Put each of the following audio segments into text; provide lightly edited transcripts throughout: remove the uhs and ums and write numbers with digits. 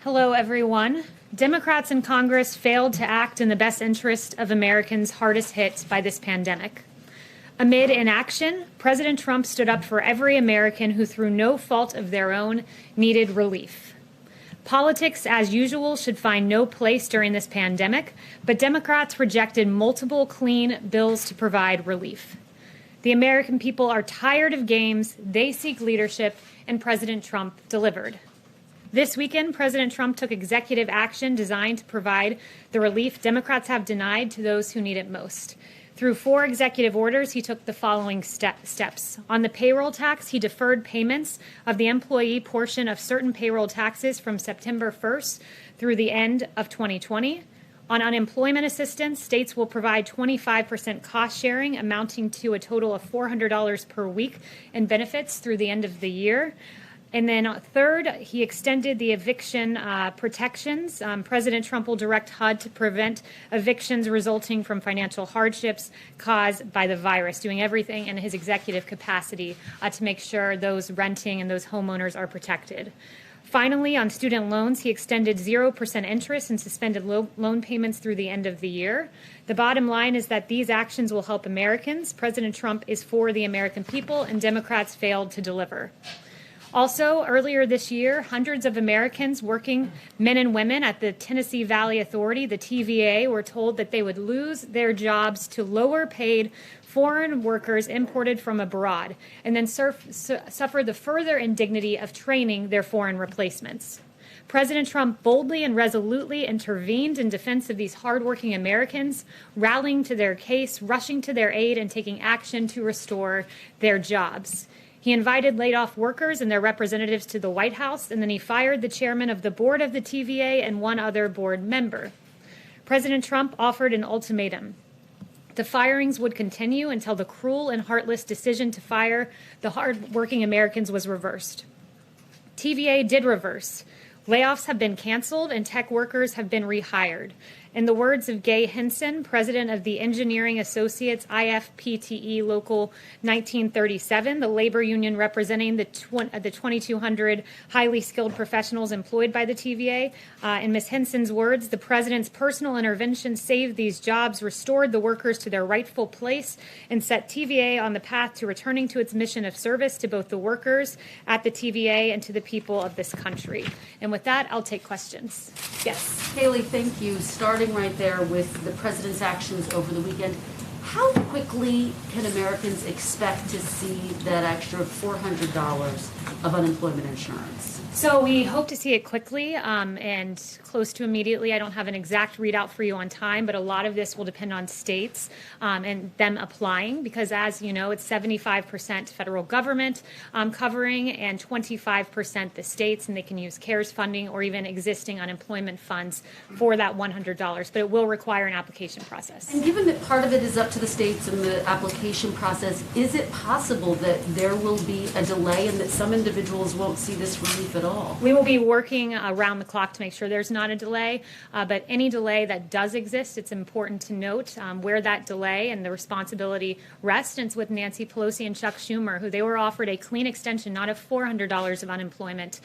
Hello, everyone. Democrats in Congress failed to act in the best interest of Americans hardest hit by this pandemic. Amid inaction, President Trump stood up for every American who, through no fault of their own, needed relief. Politics, as usual, should find no place during this pandemic, but Democrats rejected multiple clean bills to provide relief. The American people are tired of games, they seek leadership, and President Trump delivered. This weekend, President Trump took executive action designed to provide the relief Democrats have denied to those who need it most. Through 4 executive orders, he took the following steps. On the payroll tax, he deferred payments of the employee portion of certain payroll taxes from September 1st through the end of 2020. On unemployment assistance, states will provide 25% cost sharing, amounting to a total of $400 per week in benefits through the end of the year. And then third, he extended the eviction protections. President Trump will direct HUD to prevent evictions resulting from financial hardships caused by the virus, doing everything in his executive capacity to make sure those renting and those homeowners are protected. Finally, on student loans, he extended 0% interest and suspended loan payments through the end of the year. The bottom line is that these actions will help Americans. President Trump is for the American people, and Democrats failed to deliver. Also, earlier this year, hundreds of Americans, working men and women at the Tennessee Valley Authority, the TVA, were told that they would lose their jobs to lower-paid foreign workers imported from abroad, and then suffer the further indignity of training their foreign replacements. President Trump boldly and resolutely intervened in defense of these hardworking Americans, rallying to their case, rushing to their aid, and taking action to restore their jobs. He invited laid-off workers and their representatives to the White House, and then he fired the chairman of the board of the TVA and one other board member. President Trump offered an ultimatum. The firings would continue until the cruel and heartless decision to fire the hard-working Americans was reversed. TVA did reverse. Layoffs have been canceled and tech workers have been rehired. In the words of Gay Henson, president of the Engineering Associates IFPTE Local 1937, the labor union representing the 2,200 highly skilled professionals employed by the TVA. In Ms. Henson's words, the president's personal intervention saved these jobs, restored the workers to their rightful place, and set TVA on the path to returning to its mission of service to both the workers at the TVA and to the people of this country. And with that, I'll take questions. Yes. Kayleigh, thank you. Starting right there with the president's actions over the weekend, how quickly can Americans expect to see that extra $400 of unemployment insurance? So we hope to see it quickly and close to immediately. I don't have an exact readout for you on time, but a lot of this will depend on states and them applying, because as you know, it's 75% federal government covering and 25% the states, and they can use CARES funding or even existing unemployment funds for that $100, but it will require an application process. And given that part of it is up to the states and the application process, is it possible that there will be a delay and that some individuals won't see this relief at all? We will be working around the clock to make sure there's not a delay, but any delay that does exist, it's important to note where that delay and the responsibility rests. And it's with Nancy Pelosi and Chuck Schumer, who they were offered a clean extension, not of $400 of unemployment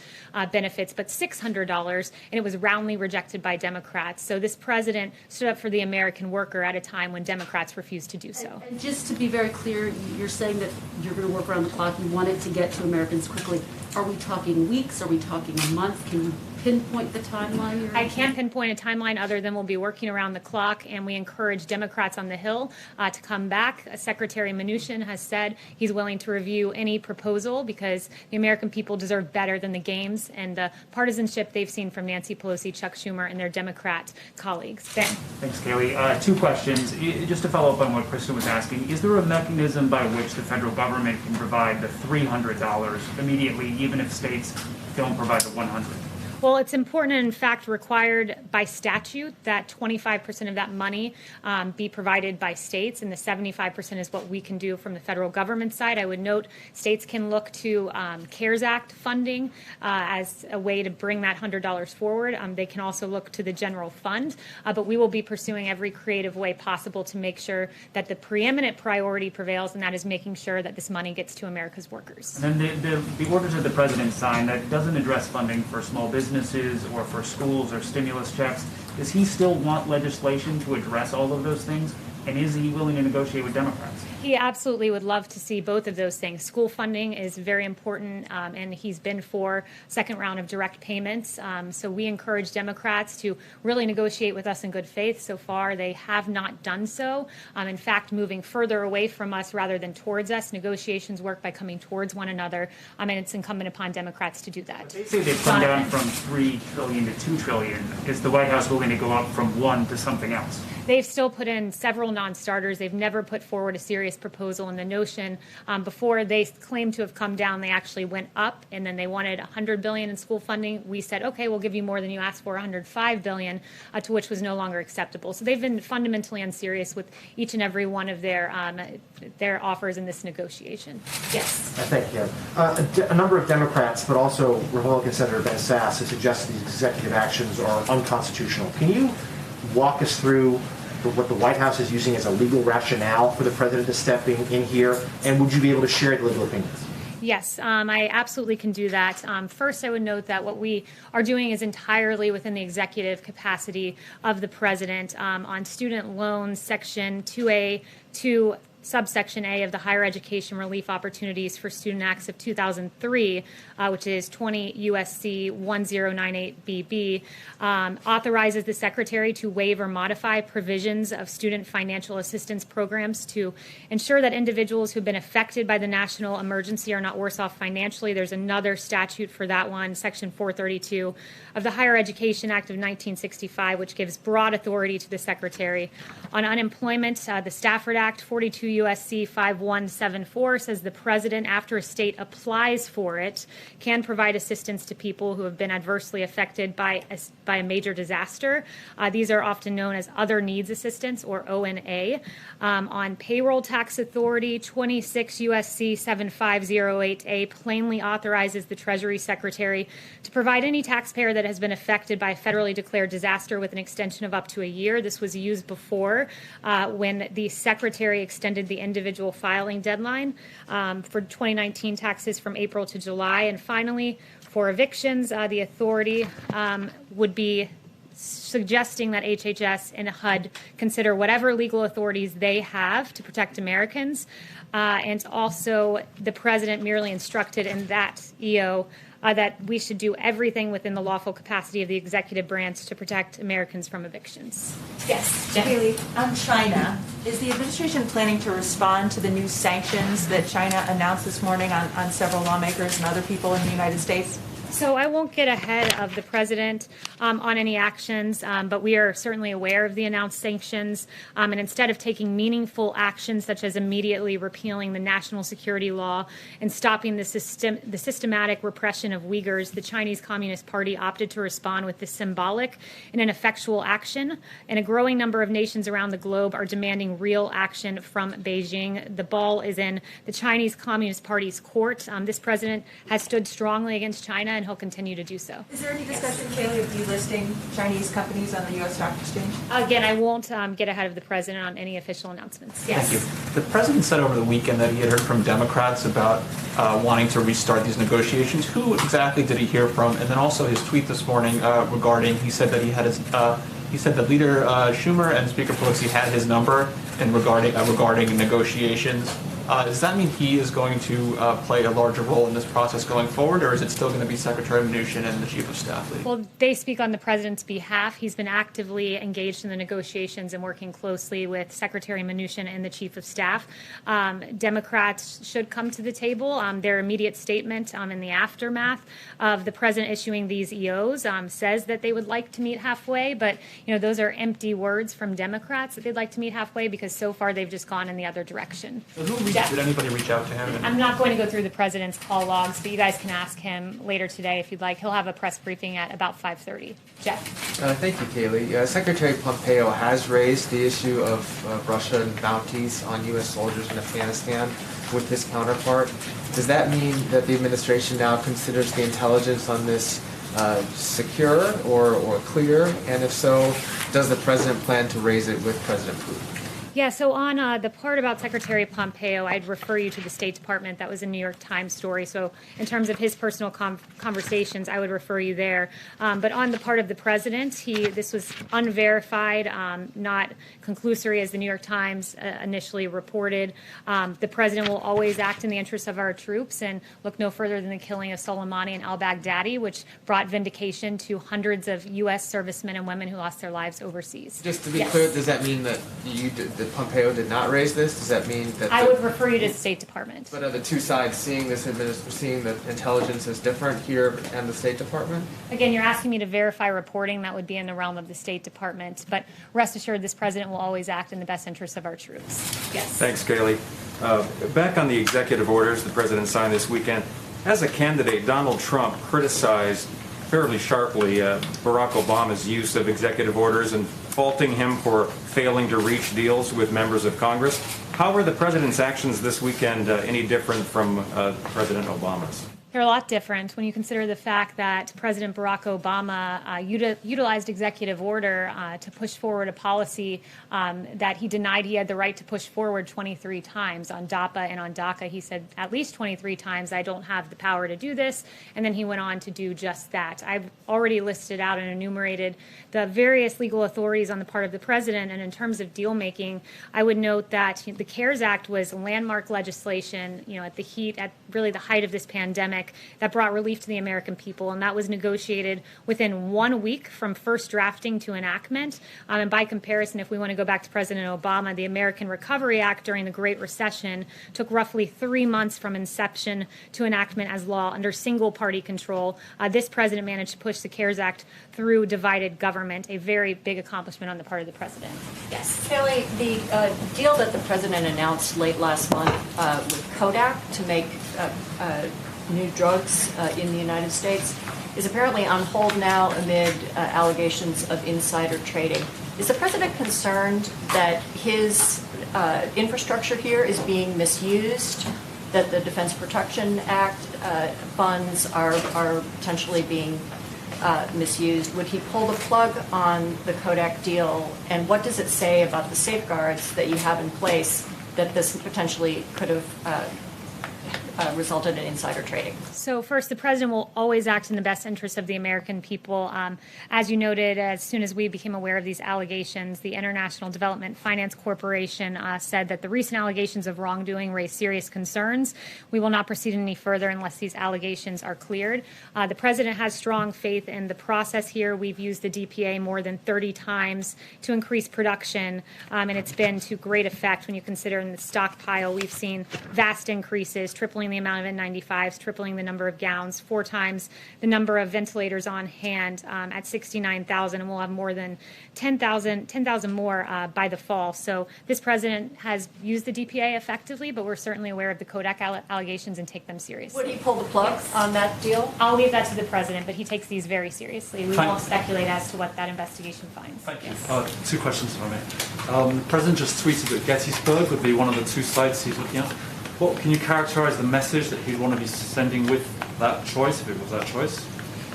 benefits, but $600, and it was roundly rejected by Democrats. So this president stood up for the American worker at a time when Democrats refused to do so. And just to be very clear, you're saying that you're going to work around the clock. You want it to get to Americans quickly. Are we talking weeks? Are we talking a month? Can you pinpoint the timeline? I can't pinpoint a timeline other than we'll be working around the clock, and we encourage Democrats on the Hill to come back. Secretary Mnuchin has said he's willing to review any proposal because the American people deserve better than the games and the partisanship they've seen from Nancy Pelosi, Chuck Schumer, and their Democrat colleagues. Ben. Thanks, Kayleigh. 2 questions. Just to follow up on what Kristen was asking, is there a mechanism by which the federal government can provide the $300 immediately, even if states don't provide the $100? Well, it's important and, in fact, required by statute that 25% of that money be provided by states, and the 75% is what we can do from the federal government side. I would note states can look to CARES Act funding as a way to bring that $100 forward. They can also look to the general fund, but we will be pursuing every creative way possible to make sure that the preeminent priority prevails, and that is making sure that this money gets to America's workers. And then the orders that the president signed, that doesn't address funding for small business businesses or for schools or stimulus checks. Does he still want legislation to address all of those things? And is he willing to negotiate with Democrats? He absolutely would love to see both of those things. School funding is very important, and he's been for second round of direct payments. So we encourage Democrats to really negotiate with us in good faith. So far, they have not done so. In fact, moving further away from us rather than towards us. Negotiations work by coming towards one another, and it's incumbent upon Democrats to do that. They say they've come down from $3 trillion to $2 trillion. Is the White House willing to go up from one to something else? They've still put in several non-starters. They've never put forward a serious proposal. And the notion before they claimed to have come down, they actually went up, and then they wanted $100 billion in school funding. We said, okay, we'll give you more than you asked for, $105 billion, to which was no longer acceptable. So they've been fundamentally unserious with each and every one of their offers in this negotiation. Yes. Thank you. A number of Democrats, but also Republican Senator Ben Sasse, have suggested these executive actions are unconstitutional. Can you walk us through what the White House is using as a legal rationale for the president to step in here, and would you be able to share the legal opinions? Yes, I absolutely can do that. First, I would note that what we are doing is entirely within the executive capacity of the president. On student loans, Section 2A, 2 subsection A of the Higher Education Relief Opportunities for Student Acts of 2003, which is 20 U.S.C. 1098BB, authorizes the Secretary to waive or modify provisions of student financial assistance programs to ensure that individuals who have been affected by the national emergency are not worse off financially. There's another statute for that one, Section 432 of the Higher Education Act of 1965, which gives broad authority to the Secretary. On unemployment, the Stafford Act, 42 U.S.C. 5174, says the president, after a state applies for it, can provide assistance to people who have been adversely affected by a major disaster. These are often known as other needs assistance, or ONA. On payroll tax authority, 26 U.S.C. 7508A plainly authorizes the Treasury Secretary to provide any taxpayer that has been affected by a federally declared disaster with an extension of up to a year. This was used before when the Secretary extended the individual filing deadline for 2019 taxes from April to July. And finally, for evictions, the authority would be suggesting that HHS and HUD consider whatever legal authorities they have to protect Americans. And also, the president merely instructed in that EO that we should do everything within the lawful capacity of the executive branch to protect Americans from evictions. Yes, Kayleigh, on China, is the administration planning to respond to the new sanctions that China announced this morning on several lawmakers and other people in the United States? So I won't get ahead of the president on any actions, but we are certainly aware of the announced sanctions. And instead of taking meaningful actions, such as immediately repealing the national security law and stopping the systematic repression of Uyghurs, the Chinese Communist Party opted to respond with this symbolic and ineffectual action. And a growing number of nations around the globe are demanding real action from Beijing. The ball is in the Chinese Communist Party's court. This president has stood strongly against China, and he'll continue to do so. Is there any discussion, Kayleigh, of delisting Chinese companies on the U.S. Stock Exchange? Again, I won't get ahead of the president on any official announcements. Yes. Thank you. The president said over the weekend that he had heard from Democrats about wanting to restart these negotiations. Who exactly did he hear from? And then also his tweet this morning regarding, he said that he had his, he said that Leader Schumer and Speaker Pelosi had his number and regarding negotiations. Does that mean he is going to play a larger role in this process going forward, or is it still going to be Secretary Mnuchin and the Chief of Staff? Well, they speak on the president's behalf. He's been actively engaged in the negotiations and working closely with Secretary Mnuchin and the Chief of Staff. Democrats should come to the table. Their immediate statement in the aftermath of the president issuing these EOs says that they would like to meet halfway, but those are empty words from Democrats that they'd like to meet halfway, because so far they've just gone in the other direction. So did anybody reach out to him? I'm not going to go through the president's call logs, but you guys can ask him later today if you'd like. He'll have a press briefing at about 5:30. Jeff. Thank you, Kayleigh. Secretary Pompeo has raised the issue of Russian bounties on U.S. soldiers in Afghanistan with his counterpart. Does that mean that the administration now considers the intelligence on this secure or clear? And if so, does the president plan to raise it with President Putin? Yeah, so on the part about Secretary Pompeo, I'd refer you to the State Department. That was a New York Times story. So in terms of his personal conversations, I would refer you there. But on the part of the president, this was unverified, not conclusory as the New York Times initially reported. The president will always act in the interests of our troops and look no further than the killing of Soleimani and al-Baghdadi, which brought vindication to hundreds of U.S. servicemen and women who lost their lives overseas. Just to be clear, does that mean that that Pompeo did not raise this? Does that mean that I would refer you to the State Department. But are the two sides seeing seeing the intelligence as different here and the State Department? Again, you're asking me to verify reporting. That would be in the realm of the State Department. But rest assured, this president will always act in the best interests of our troops. Yes. Thanks, Kayleigh. Back on the executive orders the president signed this weekend, as a candidate, Donald Trump criticized fairly sharply Barack Obama's use of executive orders and faulting him for failing to reach deals with members of Congress. How were the president's actions this weekend any different from President Obama's? They're a lot different when you consider the fact that President Barack Obama utilized executive order to push forward a policy that he denied he had the right to push forward 23 times on DAPA and on DACA. He said at least 23 times, I don't have the power to do this. And then he went on to do just that. I've already listed out and enumerated the various legal authorities on the part of the president. And in terms of deal making, I would note that the CARES Act was landmark legislation, at really the height of this pandemic, that brought relief to the American people, and that was negotiated within 1 week from first drafting to enactment. And by comparison, if we want to go back to President Obama, the American Recovery Act during the Great Recession took roughly 3 months from inception to enactment as law under single-party control. This president managed to push the CARES Act through divided government, a very big accomplishment on the part of the president. Yes. Kayleigh, the deal that the president announced late last month with Kodak to make new drugs in the United States is apparently on hold now amid allegations of insider trading. Is the president concerned that his infrastructure here is being misused, that the Defense Production Act funds are potentially being misused? Would he pull the plug on the Kodak deal? And what does it say about the safeguards that you have in place that this potentially could have resulted in insider trading? So first, the president will always act in the best interest of the American people. As you noted, as soon as we became aware of these allegations, the International Development Finance Corporation said that the recent allegations of wrongdoing raise serious concerns. We will not proceed any further unless these allegations are cleared. The president has strong faith in the process here. We've used the DPA more than 30 times to increase production, and it's been to great effect when you consider in the stockpile. We've seen vast increases, tripling the amount of N95s, tripling the number of gowns, 4 times the number of ventilators on hand at 69,000, and we'll have more than 10,000 more by the fall. So this president has used the DPA effectively, but we're certainly aware of the Kodak allegations and take them seriously. Would he pull the plug on that deal? I'll leave that to the president, but he takes these very seriously. We won't speculate as to what that investigation finds. Thank you. 2 questions, if I may. The president just tweeted that Gettysburg would be one of the 2 sites he's looking at. What can you characterize the message that he'd want to be sending with that choice, if it was that choice?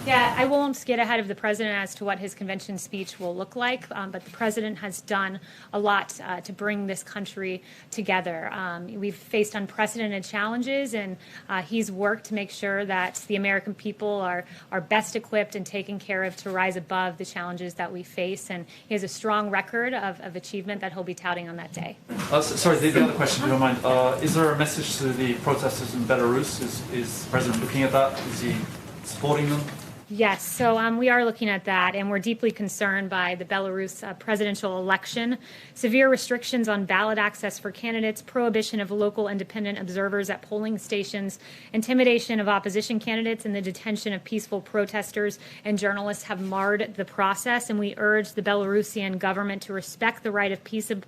Yeah, I won't get ahead of the president as to what his convention speech will look like, but the president has done a lot to bring this country together. We've faced unprecedented challenges, and he's worked to make sure that the American people are best equipped and taken care of to rise above the challenges that we face, and he has a strong record of achievement that he'll be touting on that day. Sorry, the other question, if you don't mind. Is there a message to the protesters in Belarus? Is the president looking at that? Is he supporting them? Yes, so we are looking at that, and we're deeply concerned by the Belarus presidential election. Severe restrictions on ballot access for candidates, prohibition of local independent observers at polling stations, intimidation of opposition candidates, and the detention of peaceful protesters and journalists have marred the process, and we urge the Belarusian government to respect the right of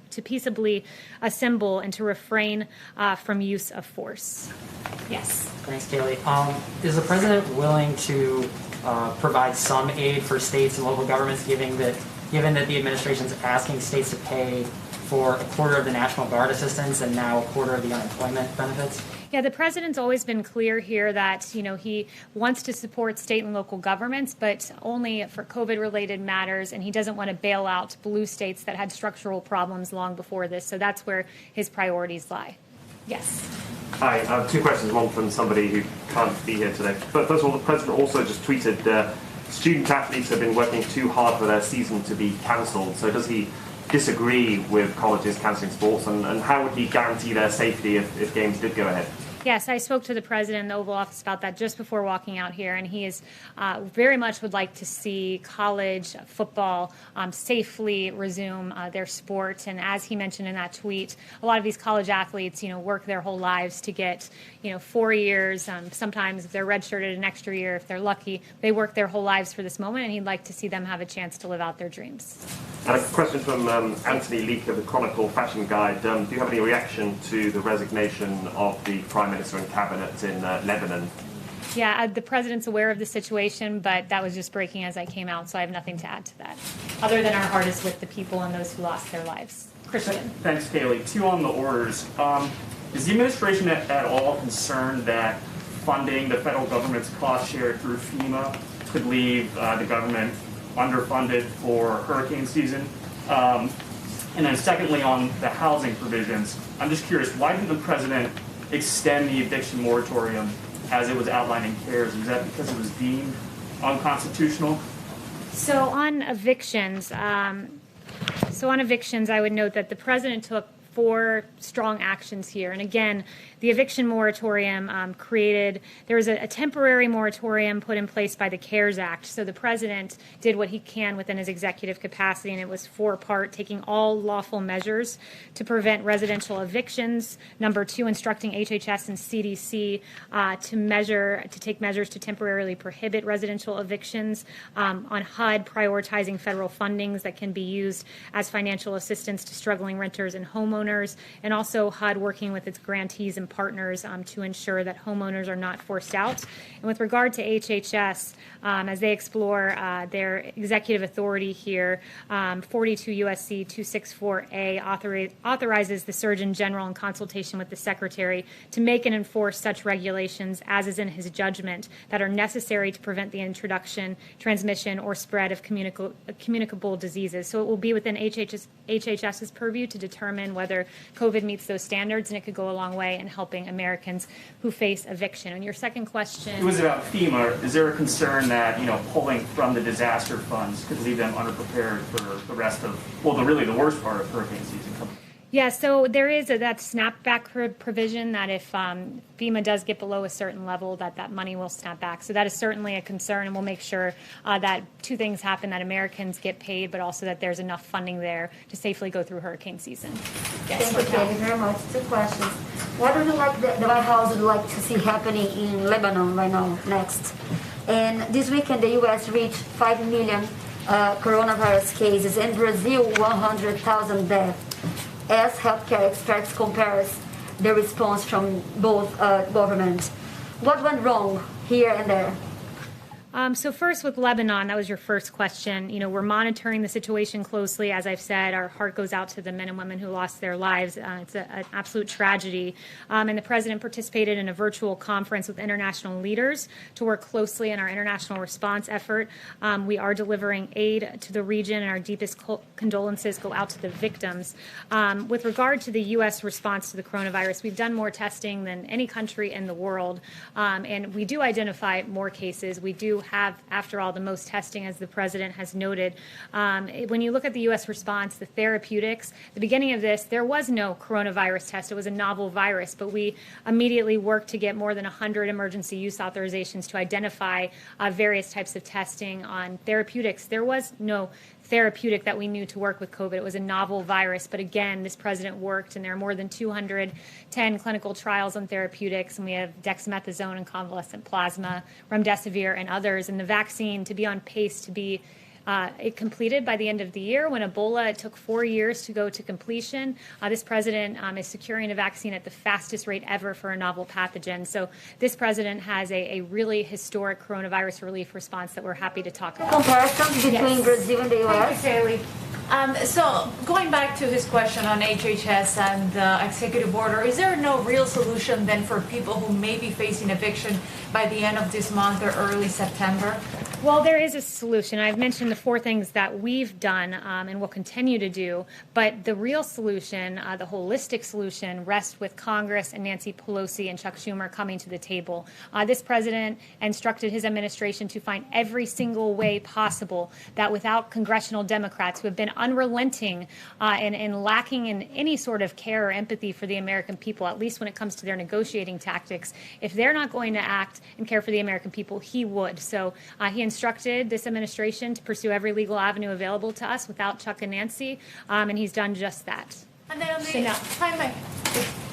to peaceably assemble and to refrain from use of force. Yes. Thanks, Kayleigh. Is the president willing to provide some aid for states and local governments, given that the administration is asking states to pay for a quarter of the National Guard assistance and now a quarter of the unemployment benefits? Yeah, the president's always been clear here that, he wants to support state and local governments, but only for COVID-related matters, and he doesn't want to bail out blue states that had structural problems long before this. So that's where his priorities lie. Yes. Hi, I have two questions, one from somebody who can't be here today. But first of all, the president also just tweeted student athletes have been working too hard for their season to be cancelled. So does he disagree with colleges cancelling sports, and how would he guarantee their safety if games did go ahead? Yes, I spoke to the president in the Oval Office about that just before walking out here, and he is very much would like to see college football safely resume their sport. And as he mentioned in that tweet, a lot of these college athletes, work their whole lives to get, 4 years. Sometimes if they're redshirted an extra year, if they're lucky, they work their whole lives for this moment, and he'd like to see them have a chance to live out their dreams. And a question from Anthony Leake of the Chronicle Fashion Guide. Do you have any reaction to the resignation of the Prime Minister and Cabinet in Lebanon? Yeah, the president's aware of the situation, but that was just breaking as I came out, so I have nothing to add to that, other than our heart is with the people and those who lost their lives. Christian. Thanks, Kayleigh. Two on the orders. Is the administration at all concerned that funding the federal government's cost share through FEMA could leave the government underfunded for hurricane season? And then secondly, on the housing provisions, I'm just curious, why didn't the president extend the eviction moratorium as it was outlined in CARES? Was that because it was deemed unconstitutional? So on evictions, I would note that the president took 4 strong actions here. And again, the eviction moratorium there was a temporary moratorium put in place by the CARES Act. So the president did what he can within his executive capacity, and it was 4-part, taking all lawful measures to prevent residential evictions. Number 2, instructing HHS and CDC to take measures to temporarily prohibit residential evictions. On HUD, prioritizing federal fundings that can be used as financial assistance to struggling renters and homeowners, and also HUD working with its grantees and partners to ensure that homeowners are not forced out. And with regard to HHS, as they explore their executive authority here, 42 U.S.C. 264A authorizes the Surgeon General in consultation with the Secretary to make and enforce such regulations as is in his judgment that are necessary to prevent the introduction, transmission, or spread of communicable diseases. So it will be within HHS's purview to determine whether COVID meets those standards, and it could go a long way in helping Americans who face eviction. And your second question? It was about FEMA. Is there a concern that, pulling from the disaster funds could leave them underprepared for the rest of, the worst part of hurricane season coming? Yeah, so there is that snapback provision that if FEMA does get below a certain level, that money will snap back. So that is certainly a concern, and we'll make sure that 2 things happen, that Americans get paid, but also that there's enough funding there to safely go through hurricane season. Yes, Thank you very much. 2 questions. What would you like the White House would like to see happening in Lebanon right now, next? And this weekend, the U.S. reached 5 million coronavirus cases, and Brazil 100,000 deaths. As healthcare experts compares the response from both governments. What went wrong here and there? So first with Lebanon, that was your first question. We're monitoring the situation closely. As I've said, our heart goes out to the men and women who lost their lives. It's an absolute tragedy. And the president participated in a virtual conference with international leaders to work closely in our international response effort. We are delivering aid to the region, and our deepest condolences go out to the victims. With regard to the U.S. response to the coronavirus, we've done more testing than any country in the world. And we do identify more cases. We do have, after all, the most testing, as the president has noted. When you look at the U.S. response, the therapeutics, the beginning of this, there was no coronavirus test. It was a novel virus, but we immediately worked to get more than 100 emergency use authorizations to identify various types of testing on therapeutics. There was no therapeutic that we knew to work with COVID. It was a novel virus, but again, this president worked, and there are more than 210 clinical trials on therapeutics, and we have dexamethasone and convalescent plasma, remdesivir, and others, and the vaccine to be on pace to be completed by the end of the year. When Ebola, it took 4 years to go to completion. This president is securing a vaccine at the fastest rate ever for a novel pathogen. So this president has a really historic coronavirus relief response that we're happy to talk about. Comparisons between Brazil and the U.S.? Thank you, Kayleigh. So going back to his question on HHS and executive order, is there no real solution then for people who may be facing eviction by the end of this month or early September? Well, there is a solution. I've mentioned the 4 things that we've done and will continue to do, but the real solution, the holistic solution, rests with Congress and Nancy Pelosi and Chuck Schumer coming to the table. This president instructed his administration to find every single way possible that without congressional Democrats who have been unrelenting and lacking in any sort of care or empathy for the American people, at least when it comes to their negotiating tactics, if they're not going to act and care for the American people, he would. So he instructed this administration to pursue every legal avenue available to us without Chuck and Nancy, and he's done just that. And then on the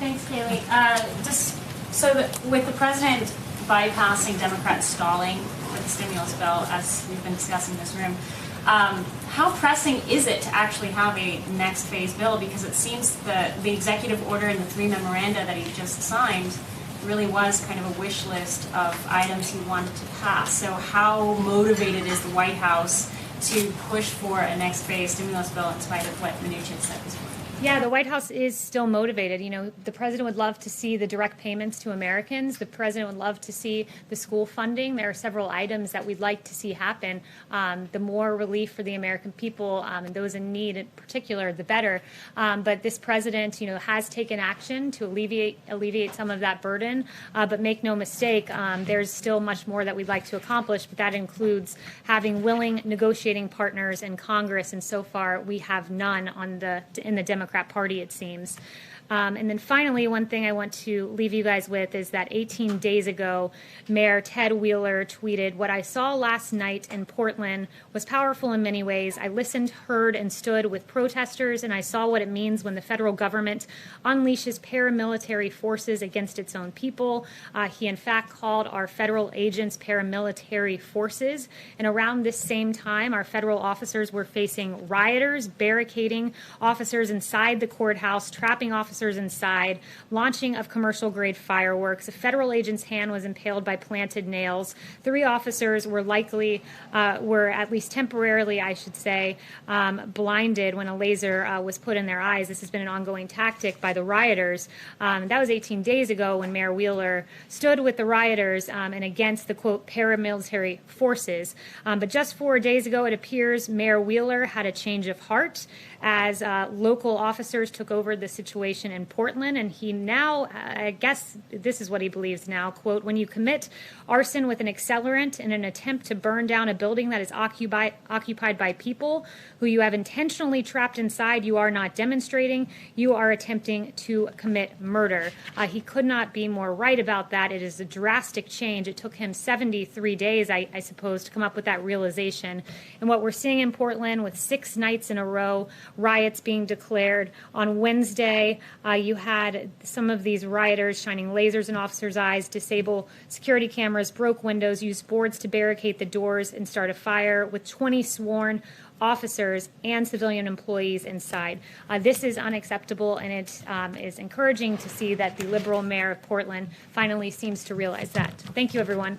Thanks, Kayleigh. Just so that with the president bypassing Democrats stalling with the stimulus bill, as we've been discussing in this room, how pressing is it to actually have a next phase bill? Because it seems that the executive order and the 3 memoranda that he just signed really was kind of a wish list of items he wanted to pass. So how motivated is the White House to push for a next phase stimulus bill in spite of what Mnuchin said this morning? Yeah, the White House is still motivated. You know, the president would love to see the direct payments to Americans. The president would love to see the school funding. There are several items that we'd like to see happen. The more relief for the American people and those in need in particular, the better. But this president, you know, has taken action to alleviate some of that burden. But make no mistake, there's still much more that we'd like to accomplish. But that includes having willing negotiating partners in Congress. And so far, we have none in the Democrat Party, it seems. And then finally, one thing I want to leave you guys with is that 18 days ago, Mayor Ted Wheeler tweeted, "What I saw last night in Portland was powerful in many ways. I listened, heard, and stood with protesters, and I saw what it means when the federal government unleashes paramilitary forces against its own people." He, in fact, called our federal agents paramilitary forces. And around this same time, our federal officers were facing rioters, barricading officers inside the courthouse, trapping officers inside, launching of commercial-grade fireworks. A federal agent's hand was impaled by planted nails. 3 officers were at least temporarily, I should say, blinded when a laser was put in their eyes. This has been an ongoing tactic by the rioters. That was 18 days ago when Mayor Wheeler stood with the rioters and against the, quote, paramilitary forces. But just 4 days ago, it appears Mayor Wheeler had a change of heart as local officers took over the situation in Portland, and he now, I guess this is what he believes now, quote, "When you commit arson with an accelerant in an attempt to burn down a building that is occupied by people who you have intentionally trapped inside, you are not demonstrating, you are attempting to commit murder." He could not be more right about that. It is a drastic change. It took him 73 days, I suppose, to come up with that realization. And what we're seeing in Portland with 6 nights in a row, riots being declared. On Wednesday, you had some of these rioters shining lasers in officers' eyes, disable security cameras, broke windows, used boards to barricade the doors, and start a fire with 20 sworn officers and civilian employees inside. This is unacceptable, and it is encouraging to see that the liberal mayor of Portland finally seems to realize that. Thank you, everyone.